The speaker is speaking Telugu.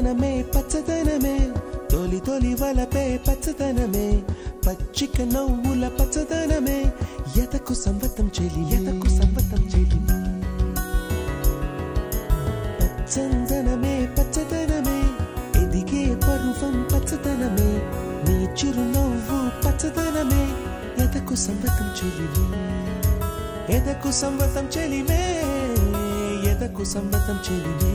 పచ్చదనమే పచ్చదనమే తొలి తొలి వలపే పచ్చదనమే పచ్చిక నవ్వుల పచ్చదనమే ఎదకు సంవతం చెలి పచ్చదనమే పచ్చదనమే ఎదిగే పరువం పచ్చదనమే నీ చిరునవ్వు పచ్చదనమే ఎదకు సంవతం చెలివే ఎదకు సంవతం చెలివే ఎదకు సంవతం చెలివే